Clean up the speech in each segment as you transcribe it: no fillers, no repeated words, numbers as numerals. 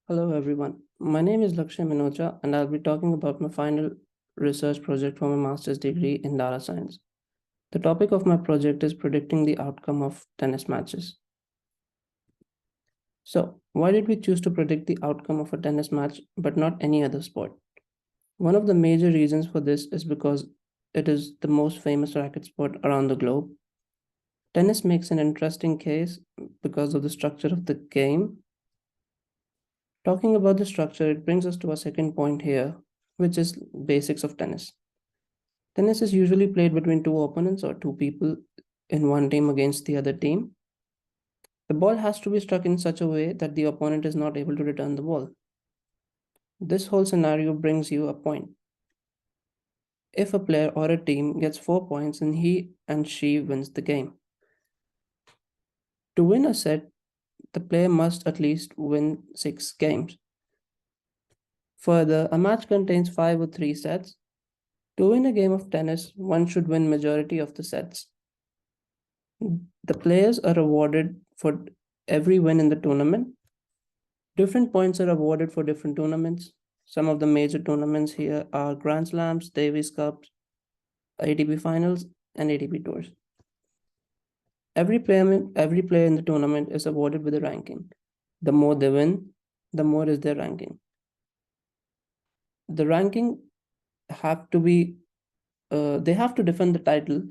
Hello everyone, my name is Lakshay Minocha and I'll be talking about my final research project for my master's degree in data science. The topic of my project is predicting the outcome of tennis matches. So, why did we choose to predict the outcome of a tennis match but not any other sport? One of the major reasons for this is because it is the most famous racket sport around the globe. Tennis makes an interesting case because of the structure of the game. Talking about the structure, it brings us to our second point here, which is basics of tennis. Tennis is usually played between two opponents or two people in one team against the other team. The ball has to be struck in such a way that the opponent is not able to return the ball. This whole scenario brings you a point. If a player or a team gets 4 points, then he and she wins the game. To win a set, the player must at least win 6 games. Further, a match contains 5 or 3 sets. To win a game of tennis, one should win majority of the sets. The players are awarded for every win in the tournament. Different points are awarded for different tournaments. Some of the major tournaments here are Grand Slams, Davis Cups, ATP Finals, and ATP Tours. Every player in the tournament is awarded with a ranking. The more they win, the more is their ranking. The ranking have to be they have to defend the title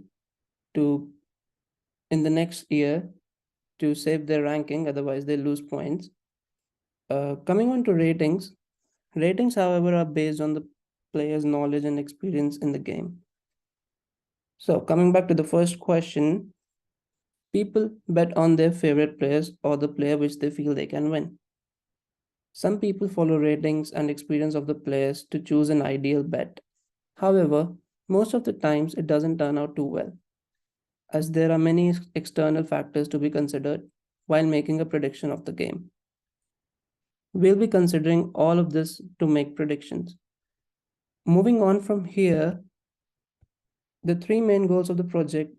to in the next year to save their ranking, otherwise they lose points. Coming on to ratings, ratings, however, are based on the player's knowledge and experience in the game. So, coming back to the first question, people bet on their favorite players or the player which they feel they can win. Some people follow ratings and experience of the players to choose an ideal bet. However, most of the times it doesn't turn out too well, as there are many external factors to be considered while making a prediction of the game. We'll be considering all of this to make predictions. Moving on from here, the three main goals of the project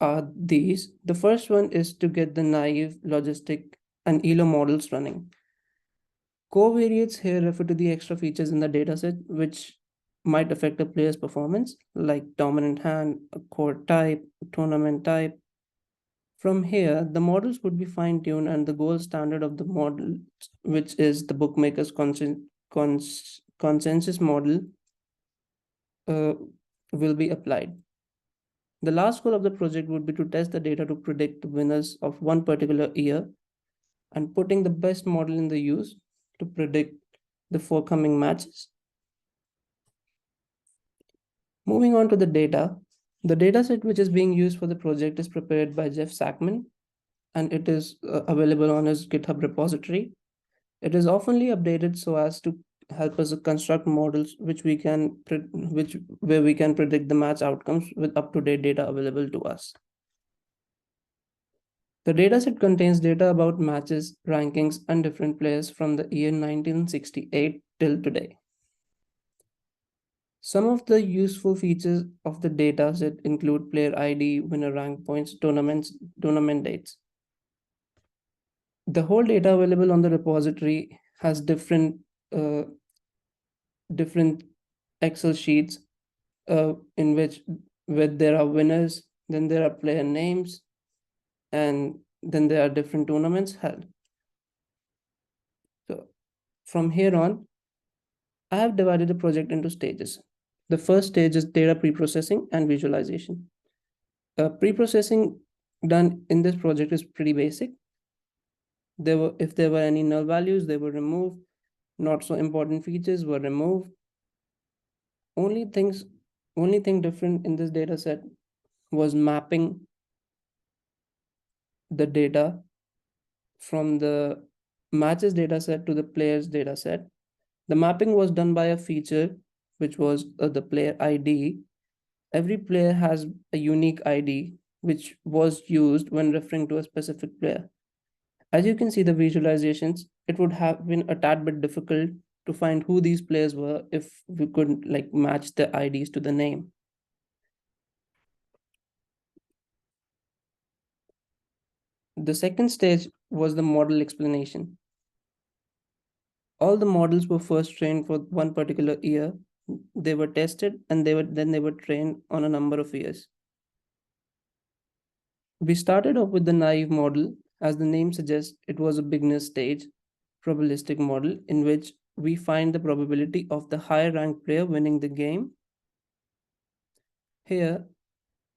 are these. The first one is to get the naive, logistic, and ELO models running. Covariates here refer to the extra features in the dataset which might affect a player's performance, like dominant hand, a court type, tournament type. From here, the models would be fine-tuned and the gold standard of the model, which is the bookmaker's consensus model, uh, will be applied. The last goal of the project would be to test the data to predict the winners of one particular year and putting the best model in the use to predict the forthcoming matches. Moving on to the data set which is being used for the project is prepared by Jeff Sackman and it is available on his GitHub repository. It is oftenly updated so as to help us construct models which we can where we can predict the match outcomes with up-to-date data available to us. The dataset contains data about matches, rankings, and different players from the year 1968 till today. Some of the useful features of the dataset include player ID, winner rank points, tournament dates. The whole data available on the repository has different Excel sheets in which where there are winners, then there are player names, and then there are different tournaments held. So from here on, I have divided the project into stages. The first stage is data preprocessing and visualization. Preprocessing done in this project is pretty basic. If there were any null values, they were removed. Not so important features were removed. Only thing different in this data set was mapping the data from the matches data set to the players data set. The mapping was done by a feature which was the player ID. Every player has a unique ID which was used when referring to a specific player. As you can see the visualizations, it would have been a tad bit difficult to find who these players were if we couldn't like match the IDs to the name. The second stage was the model explanation. All the models were first trained for one particular year. They were tested and then they were trained on a number of years. We started off with the naive model. As the name suggests, it was a beginner stage probabilistic model in which we find the probability of the higher ranked player winning the game. Here,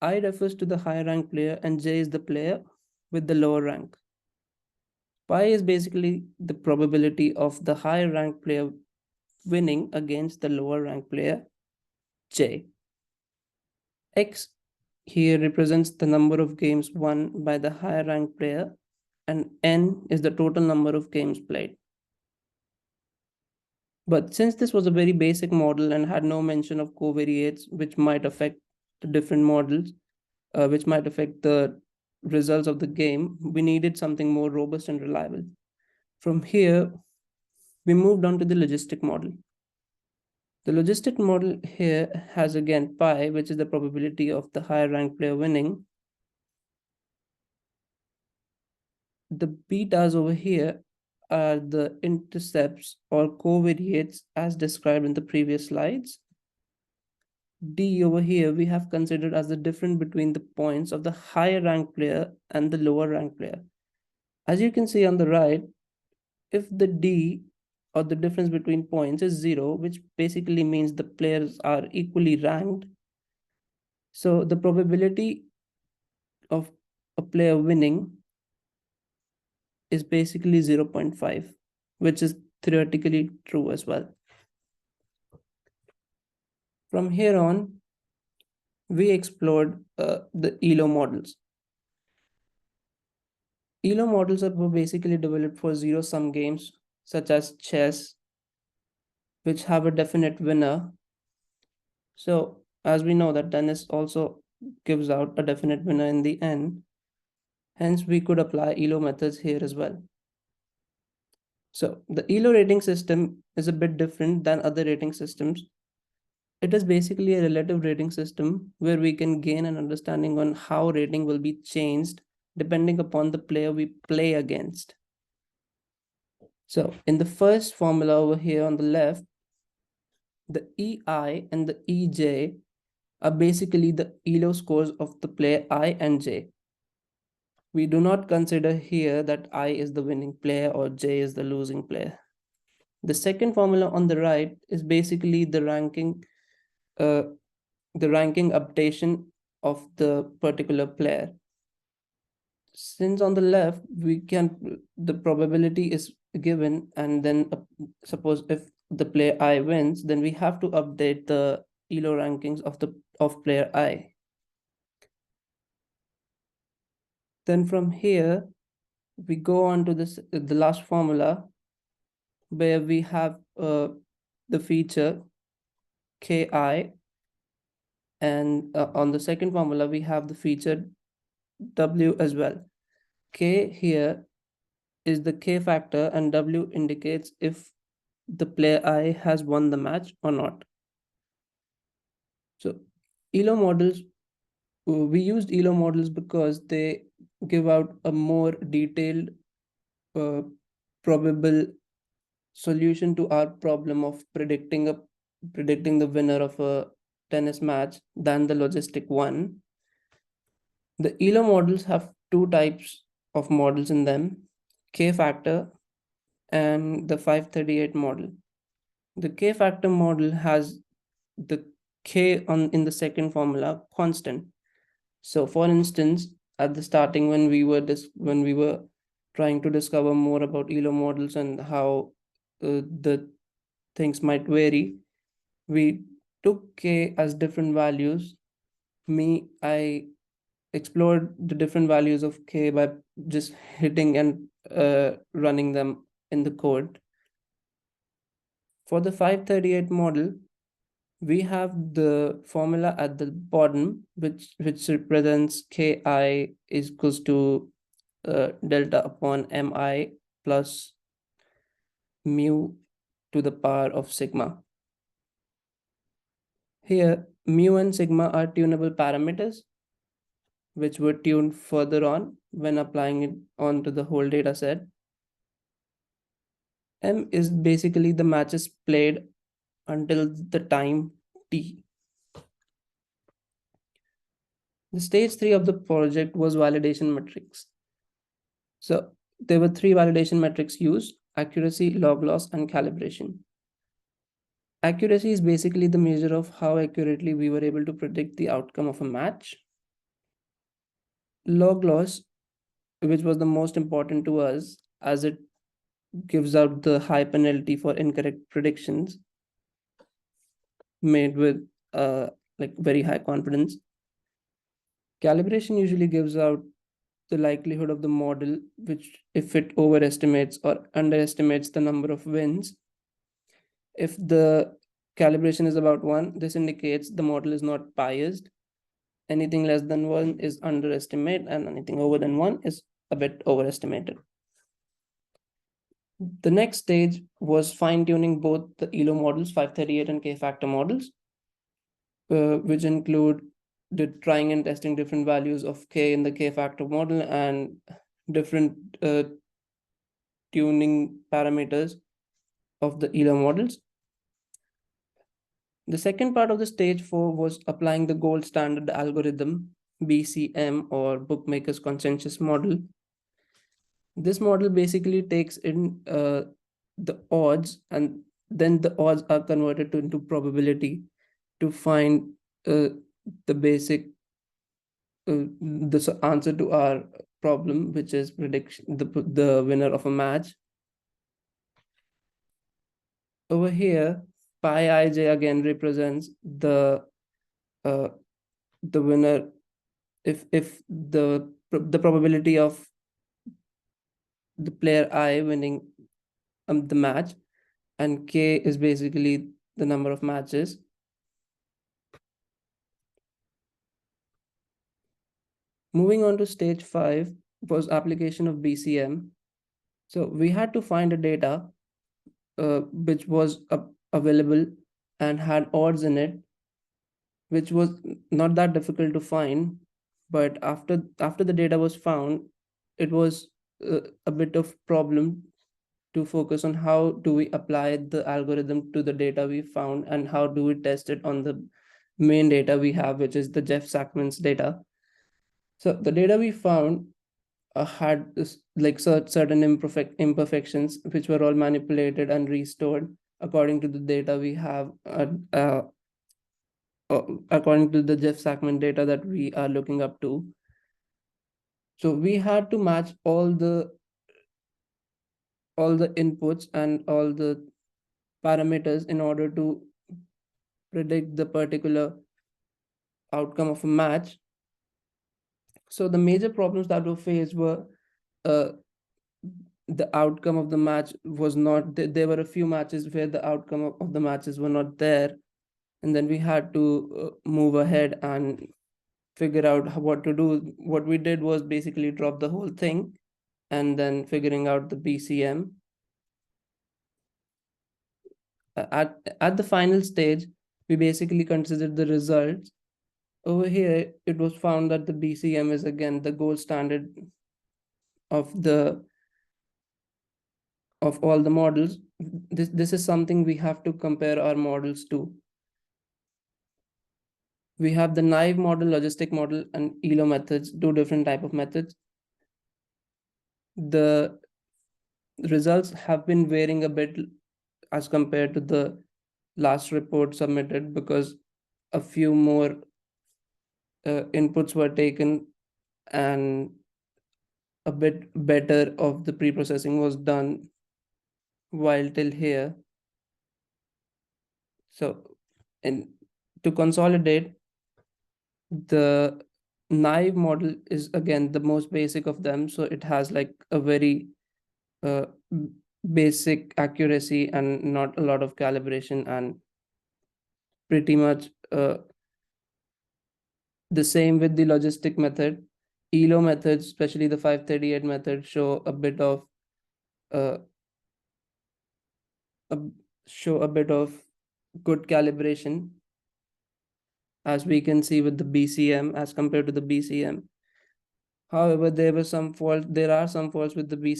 I refers to the higher ranked player and J is the player with the lower rank. Pi is basically the probability of the higher ranked player winning against the lower ranked player J. X here represents the number of games won by the higher ranked player, and N is the total number of games played. But since this was a very basic model and had no mention of covariates, which might affect the different models, which might affect the results of the game, we needed something more robust and reliable. From here, we moved on to the logistic model. The logistic model here has again pi, which is the probability of the higher ranked player winning. The betas over here are the intercepts or covariates as described in the previous slides. D over here we have considered as the difference between the points of the higher ranked player and the lower ranked player. As you can see on the right, if the D or the difference between points is 0, which basically means the players are equally ranked, so the probability of a player winning is basically 0.5, which is theoretically true as well. From here on, we explored the ELO models. ELO models were basically developed for zero-sum games such as chess, which have a definite winner. So as we know that tennis also gives out a definite winner in the end. Hence, we could apply ELO methods here as well. So the ELO rating system is a bit different than other rating systems. It is basically a relative rating system where we can gain an understanding on how rating will be changed depending upon the player we play against. So in the first formula over here on the left, the EI and the EJ are basically the ELO scores of the player I and J. We do not consider here that I is the winning player or J is the losing player. The second formula on the right is basically the ranking updation of the particular player. Since on the left, the probability is given, and then suppose if the player I wins, then we have to update the ELO rankings of player I. Then from here, we go on to the last formula where we have the feature Ki, and on the second formula, we have the feature W as well. K here is the K factor and W indicates if the player I has won the match or not. So ELO models, we used ELO models because they give out a more detailed probable solution to our problem of predicting the winner of a tennis match than the logistic one. The ELO models have two types of models in them, K factor and the 538 model. The K factor model has the K in the second formula constant. So for instance, at the starting when we were trying to discover more about ELO models and how the things might vary, we took K as different values. I explored the different values of K by just hitting and running them in the code. For the 538 model, we have the formula at the bottom, which represents Ki is equals to delta upon Mi plus mu to the power of sigma. Here, mu and sigma are tunable parameters, which were tuned further on when applying it onto the whole data set. M is basically the matches played until the time T. The stage 3 of the project was validation metrics. So there were 3 validation metrics used: accuracy, log loss, and calibration. Accuracy is basically the measure of how accurately we were able to predict the outcome of a match. Log loss, which was the most important to us as it gives out the high penalty for incorrect predictions made with like very high confidence. Calibration usually gives out the likelihood of the model, which if it overestimates or underestimates the number of wins. If the calibration is about 1, this indicates the model is not biased. Anything less than 1 is underestimate, and anything over than 1 is a bit overestimated. The next stage was fine-tuning both the ELO models, 538 and K-factor models, which include trying and testing different values of K in the K-factor model and different tuning parameters of the ELO models. The second part of the stage 4 was applying the gold standard algorithm, BCM, or Bookmakers Consensus Model. This model basically takes in the odds, and then the odds are converted into probability to find the basic the answer to our problem, which is prediction the winner of a match. Over here, pi ij again represents uh, the winner if the probability of the player I winning the match, and K is basically the number of matches. Moving on to stage 5 was application of BCM. So we had to find a data which was available and had odds in it, which was not that difficult to find. But after the data was found, it was a bit of problem to focus on how do we apply the algorithm to the data we found, and how do we test it on the main data we have, which is the Jeff Sackman's data. So the data we found had like certain imperfections, which were all manipulated and restored according to the data we have, according to the Jeff Sackman data that we are looking up to. So we had to match all the inputs and all the parameters in order to predict the particular outcome of a match. So the major problems that were faced were uh, the outcome of the match was not there were a few matches where the outcome of the matches were not there, and then we had to move ahead and figure out what to do. What we did was basically drop the whole thing and then figuring out the BCM. At the final stage, we basically considered the results. Over here, it was found that the BCM is again the gold standard of all the models. This is something we have to compare our models to. We have the naive model, logistic model, and ELO methods, 2 different type of methods. The results have been varying a bit as compared to the last report submitted, because a few more inputs were taken and a bit better of the pre-processing was done while till here. So, and to consolidate, the naive model is again the most basic of them. So it has like a very uh, basic accuracy and not a lot of calibration, and pretty much the same with the logistic method. ELO methods, especially the 538 method, show a bit of uh, a, good calibration, as we can see with the BCM as compared to the BCM. However, there are some faults with the BCM